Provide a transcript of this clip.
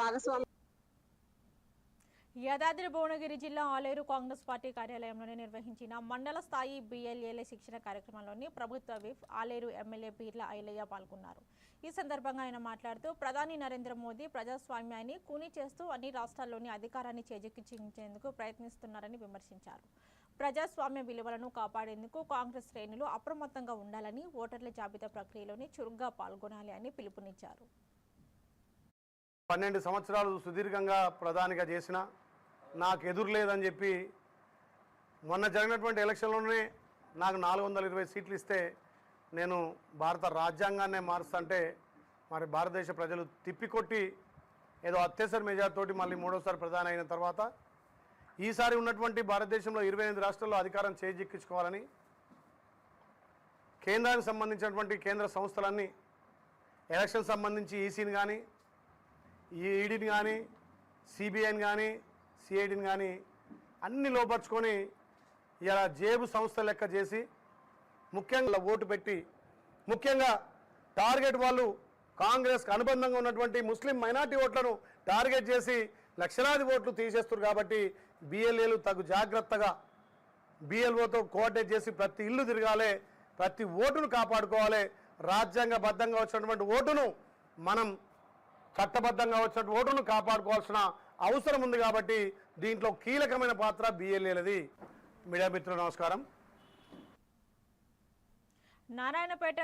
భాగస్వామి. యాదాద్రి భువనగిరి జిల్లా ఆలేరు కాంగ్రెస్ పార్టీ కార్యాలయంలోనే నిర్వహించిన మండల స్థాయి బిఎల్ఏల శిక్షణ కార్యక్రమంలోని ప్రభుత్వ విప్ ఆలేరు ఎమ్మెల్యే బీర్ల ఐలయ్య పాల్గొన్నారు. ఈ సందర్భంగా ఆయన మాట్లాడుతూ ప్రధాని నరేంద్ర మోదీ ప్రజాస్వామ్యాన్ని కూని చేస్తూ అన్ని రాష్ట్రాల్లోని అధికారాన్ని చేజిక్కించేందుకు ప్రయత్నిస్తున్నారని విమర్శించారు. ప్రజాస్వామ్య విలువలను కాపాడేందుకు కాంగ్రెస్ శ్రేణులు అప్రమత్తంగా ఉండాలని, ఓటర్ల జాబితా ప్రక్రియలోని చురుగ్గా పాల్గొనాలి అని పిలుపునిచ్చారు. 12 సంవత్సరాలు సుదీర్ఘంగా ప్రధానిగా చేసిన నాకు ఎదురు లేదని చెప్పి మొన్న జరిగినటువంటి ఎలక్షన్లోనే నాకు 420 సీట్లు ఇస్తే నేను భారత రాజ్యాంగాన్నే మారుస్తుంటే మరి భారతదేశ ప్రజలు తిప్పికొట్టి ఏదో అత్యవసర మెజార్టీతోటి మళ్ళీ మూడోసారి ప్రధాని అయిన తర్వాత ఈసారి ఉన్నటువంటి భారతదేశంలో 28 రాష్ట్రాల్లో అధికారం చేజిక్కించుకోవాలని కేంద్రానికి సంబంధించినటువంటి కేంద్ర సంస్థలన్నీ ఎలక్షన్ సంబంధించి ఈసీని కానీ ఈడీని కానీ సిబిఐని కానీ సిఐడిని కానీ అన్ని లోపరుచుకొని ఇలా జేబు సంస్థ లెక్క చేసి ముఖ్యంగా ఓటు పెట్టి ముఖ్యంగా టార్గెట్ వాళ్ళు కాంగ్రెస్కి అనుబంధంగా ఉన్నటువంటి ముస్లిం మైనార్టీ ఓట్లను టార్గెట్ చేసి లక్షలాది ఓట్లు తీసేస్తారు. కాబట్టి బిఎల్ఏలు తగు జాగ్రత్తగా బిఎల్ఓతో కోఆర్డినేట్ చేసి ప్రతి ఇల్లు తిరగాలి, ప్రతి ఓటును కాపాడుకోవాలి. రాజ్యాంగబద్ధంగా వచ్చినటువంటి ఓటును మనం చట్టబద్ధంగా వచ్చిన ఓటును కాపాడుకోవాల్సిన అవసరం ఉంది. కాబట్టి దీంట్లో కీలకమైన పాత్ర బిఎల్ఏలది. మీడియా మిత్రులు నమస్కారం. నారాయణపేట